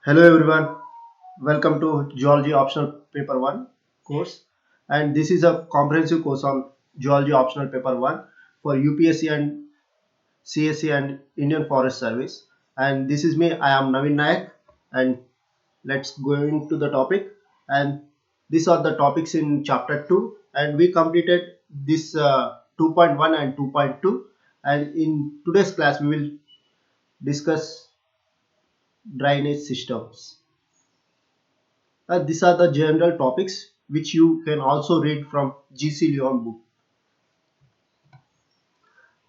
Hello everyone, welcome to Geology Optional Paper 1 course, and this is a comprehensive course on Geology Optional Paper 1 for UPSC and CSC and Indian Forest Service. And this is me, I am Naveen Nayak, and let's go into the topic. And these are the topics in chapter 2, and we completed this 2.1 and 2.2, and in today's class we will discuss drainage systems. These are the general topics which you can also read from GC Leon book.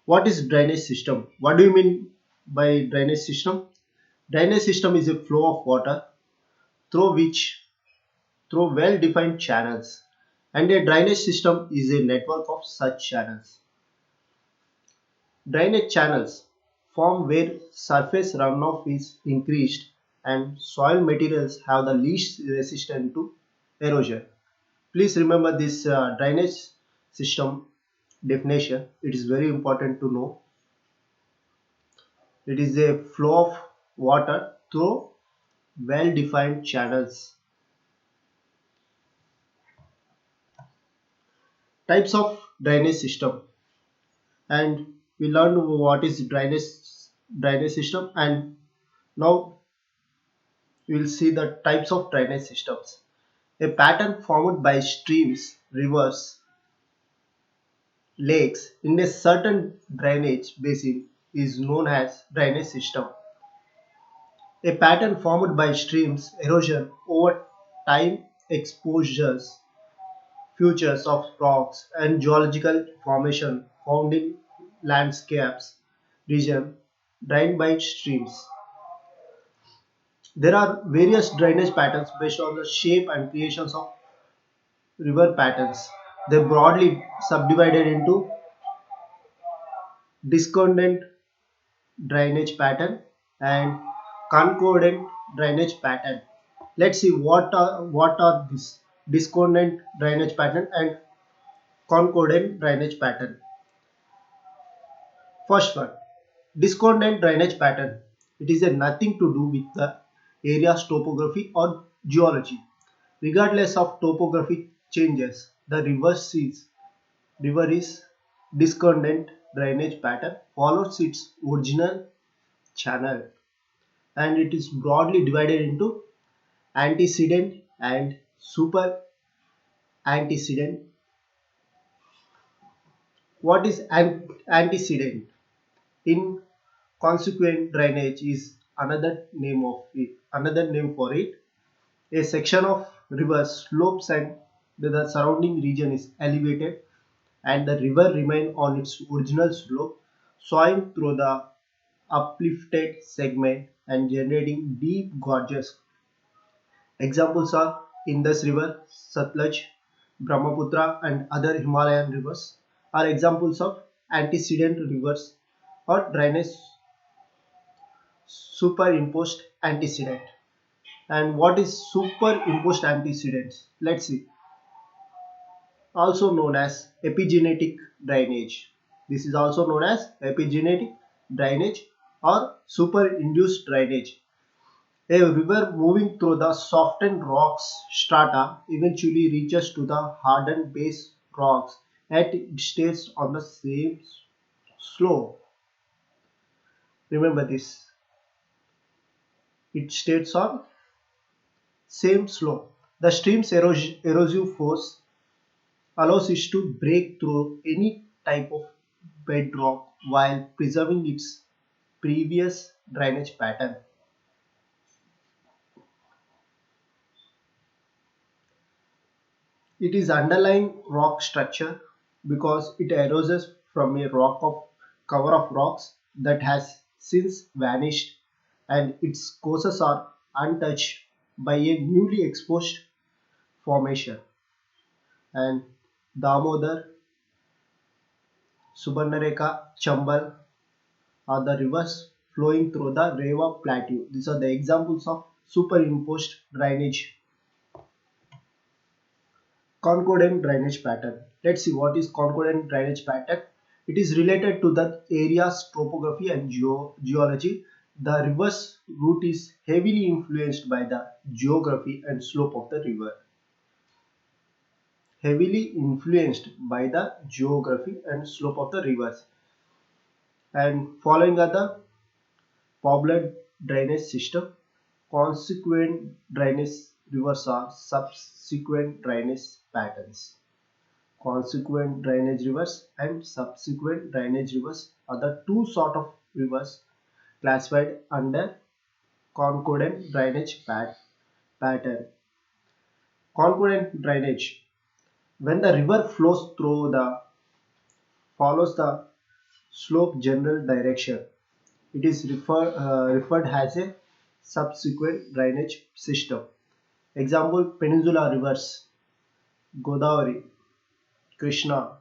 What is drainage system? What do you mean by drainage system? Drainage system is a flow of water through which through well-defined channels, and a drainage system is a network of such channels. Drainage channels form where surface runoff is increased and soil materials have the least resistance to erosion. Please remember this drainage system definition. It is very important to know. It is a flow of water through well-defined channels. Types of drainage system, and we learned what is drainage system, and now we will see the types of drainage systems. A pattern formed by streams, rivers, lakes in a certain drainage basin is known as drainage system. A pattern formed by streams, erosion over time, exposures, features of rocks, and geological formation found in landscapes region drained by streams. There are various drainage patterns based on the shape and creations of river patterns. They broadly subdivided into discordant drainage pattern and concordant drainage pattern. Let's see what are this discordant drainage pattern and concordant drainage pattern. First one, discordant drainage pattern. It is a nothing to do with the area's topography or geology. Regardless of topography changes, the river is discordant drainage pattern follows its original channel, and it is broadly divided into antecedent and super antecedent. What is antecedent? In consequent drainage is another name for it. A section of river slopes and the surrounding region is elevated, and the river remain on its original slope, sawing through the uplifted segment and generating deep gorges. Examples are Indus River, Satluj, Brahmaputra, and other Himalayan rivers are examples of antecedent rivers or drainage superimposed antecedent. And what is superimposed antecedents? Let's see. Also known as epigenetic drainage. This is also known as epigenetic drainage or superinduced drainage. A river moving through the softened rocks strata eventually reaches to the hardened base rocks and it stays on the same slope. Remember this. It stays on same slope. The stream's erosive force allows it to break through any type of bedrock while preserving its previous drainage pattern. It is underlying rock structure because it arises from a cover of rocks that has since vanished, and its courses are untouched by a newly exposed formation. And Damodar, Subarnarekha, Chambal are the rivers flowing through the Rewa Plateau. These are the examples of superimposed drainage. Concordant drainage pattern. Let's see what is concordant drainage pattern. It is related to the area's topography and geology. The river's route is heavily influenced by the geography and slope of the river. Heavily influenced by the geography and slope of the rivers. And following are the Poblet drainage system. Consequent drainage rivers are subsequent drainage patterns. Consequent drainage rivers and subsequent drainage rivers are the two sort of rivers classified under concurrent drainage pattern. Concurrent drainage. When the river flows through the follows the slope general direction, it is referred as a subsequent drainage system. Example: Peninsula rivers Godavari, Krishna,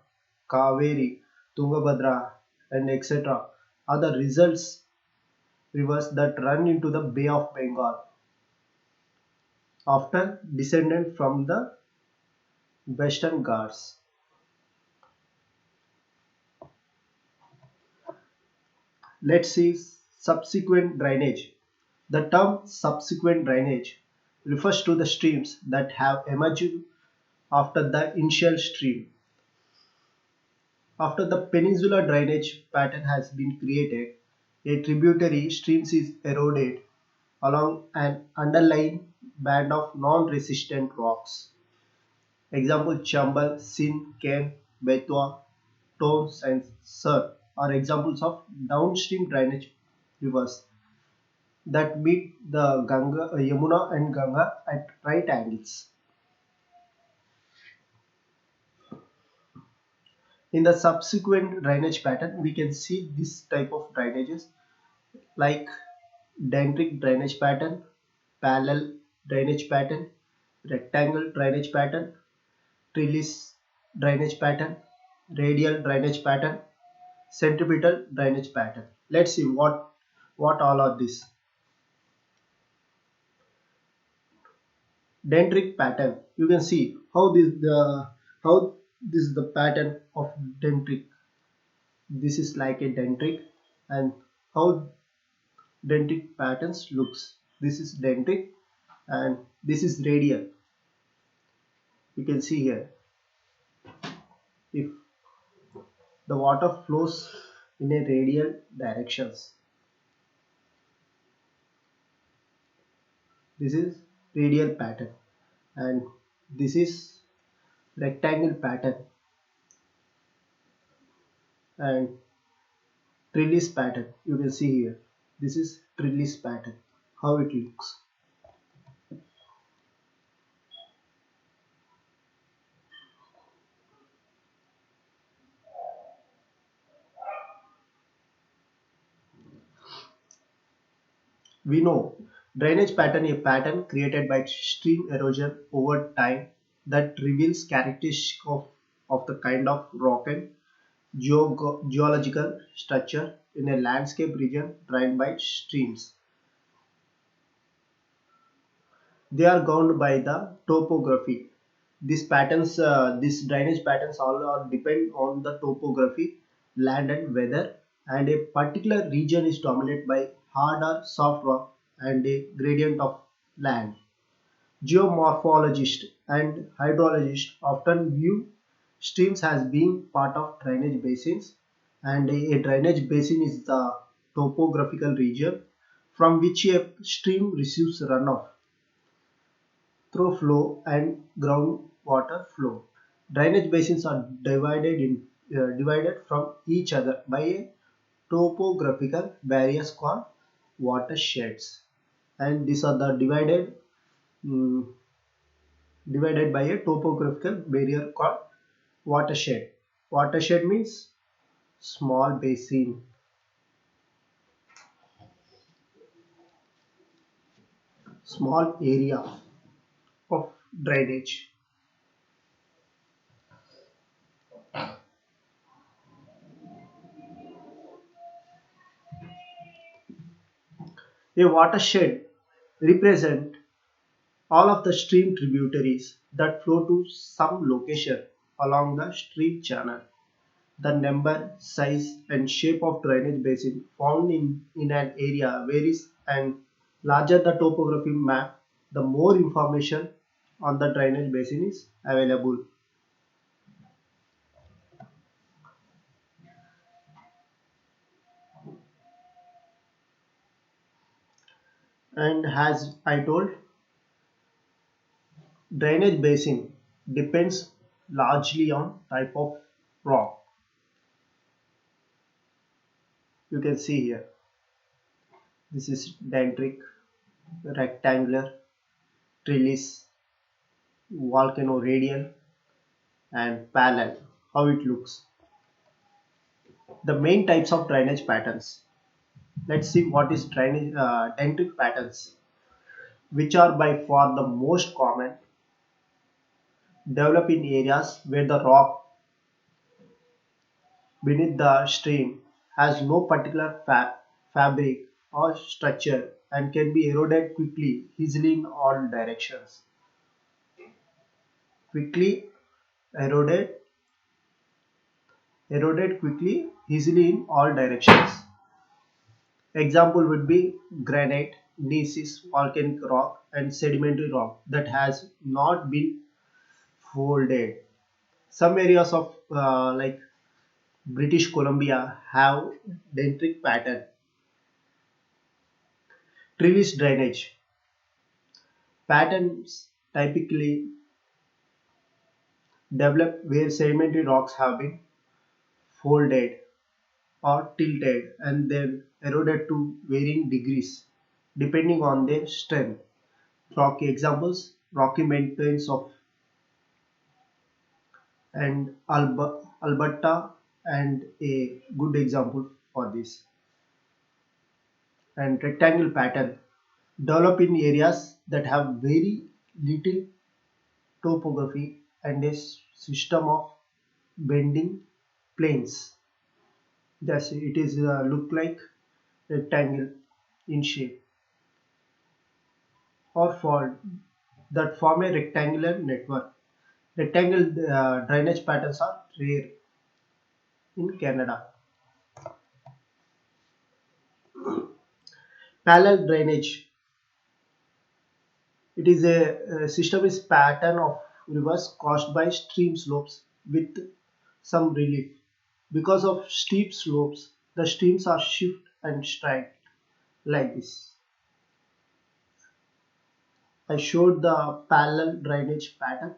Kaveri, Tungabhadra, and etc. are the results rivers that run into the Bay of Bengal after descended from the Western Ghats. Let's see subsequent drainage. The term subsequent drainage refers to the streams that have emerged after the initial stream. After the peninsular drainage pattern has been created, a tributary stream is eroded along an underlying band of non-resistant rocks. Example: Chambal, Sindh, Ken, Betwa, Tons and Sir are examples of downstream drainage rivers that meet the Yamuna and Ganga at right angles. In the subsequent drainage pattern, we can see this type of drainages like dendritic drainage pattern, parallel drainage pattern, rectangle drainage pattern, trellis drainage pattern, radial drainage pattern, centripetal drainage pattern. Let's see what all are these. Dendritic pattern. You can see how this is the pattern of dendritic. This is like a dendritic, and how dendritic patterns looks. This is dendritic and this is radial. You can see here, if the water flows in a radial directions, this is radial pattern, and this is rectangle pattern and trellis pattern. You can see here, this is trellis pattern, how it looks. We know drainage pattern is a pattern created by stream erosion over time that reveals characteristics of the kind of rock and geological structure in a landscape region drained by streams. They are governed by the topography. These drainage patterns all are depend on the topography, land and weather, and a particular region is dominated by hard or soft rock and a gradient of land. Geomorphologists and hydrologists often view streams as being part of drainage basins, and a drainage basin is the topographical region from which a stream receives runoff through flow and groundwater flow. Drainage basins are divided from each other by a topographical barriers called watersheds, and these are the mm, divided by a topographical barrier called watershed. Watershed means small basin, small area of drainage. A watershed represent all of the stream tributaries that flow to some location along the stream channel. The number, size, and shape of drainage basin found in an area varies, and larger the topography map, the more information on the drainage basin is available. And as I told, drainage basin depends largely on type of rock. You can see here, this is dendritic, rectangular, trellis, volcano radial, and parallel. How it looks. The main types of drainage patterns. Let's see what is drainage dendritic patterns, which are by far the most common, develop in areas where the rock beneath the stream has no particular fabric or structure and can be eroded quickly, easily in all directions. Quickly eroded, eroded quickly, easily in all directions. Example would be granite, gneiss, volcanic rock, and sedimentary rock that has not been folded. Some areas of like British Columbia have dendritic pattern. Trellis drainage patterns typically develop where sedimentary rocks have been folded or tilted and then eroded to varying degrees depending on their strength. Rocky examples, Rocky Mountains of and Alberta and a good example for this. And rectangle pattern develop in areas that have very little topography and a system of bending planes. Thus, it is look like rectangle in shape or fault that form a rectangular network. Rectangle drainage patterns are rare in Canada. Parallel drainage. It is a systematic pattern of rivers caused by stream slopes with some relief. Because of steep slopes, the streams are shift and straight like this. I showed the parallel drainage pattern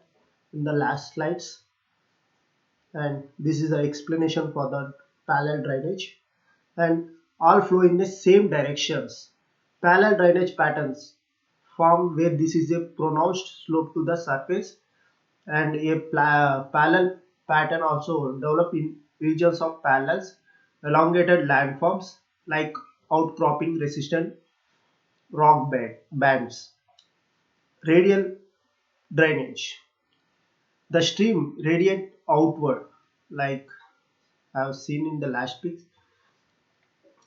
in the last slides, and this is the explanation for the parallel drainage, and all flow in the same directions. Parallel drainage patterns form where this is a pronounced slope to the surface, and a parallel pattern also develop in regions of parallels, elongated landforms like outcropping resistant rock bands. Radial drainage. The stream radiate outward like I have seen in the last pic.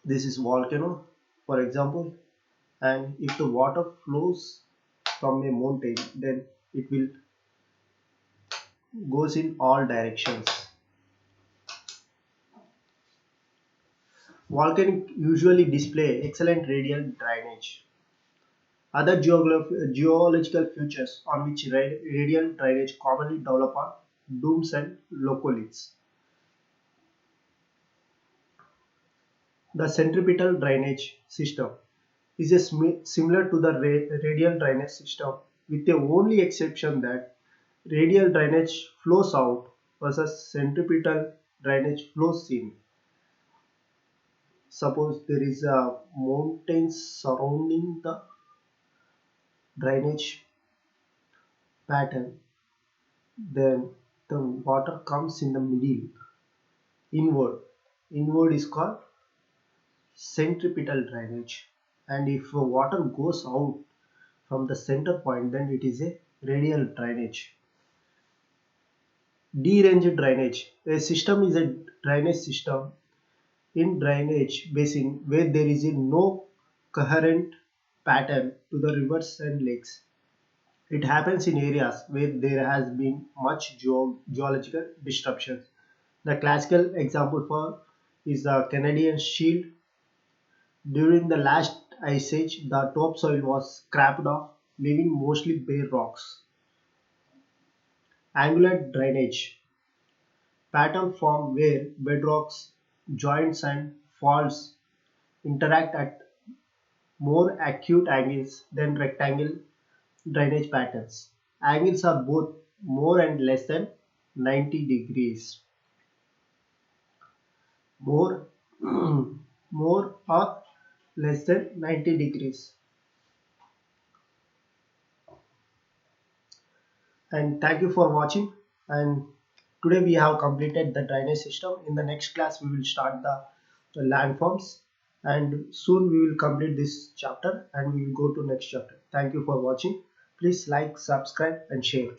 This is volcano for example, and if the water flows from a mountain then it will goes in all directions. Volcanic usually display excellent radial drainage. Other geological features on which radial drainage commonly develop are domes and locoliths. The centripetal drainage system is similar to the radial drainage system with the only exception that radial drainage flows out versus centripetal drainage flows in. Suppose there is a mountain surrounding the drainage pattern, then the water comes in the middle inward. Inward is called centripetal drainage, and if water goes out from the center point then it is a radial drainage. Deranged drainage. A system is a drainage system in drainage basin where there is a no coherent pattern to the rivers and lakes. It happens in areas where there has been much geological disruption. The classical example for is the Canadian Shield. During the last ice age, the topsoil was scraped off, leaving mostly bare rocks. Angular drainage pattern form where bedrocks, joints and faults interact at more acute angles than rectangle drainage patterns. Angles are both more and less than 90 degrees. More, more or less than 90 degrees. And thank you for watching. And today we have completed the drainage system. In the next class we will start the landforms, and soon we will complete this chapter and we will go to next chapter. Thank you for watching. Please like, subscribe and share.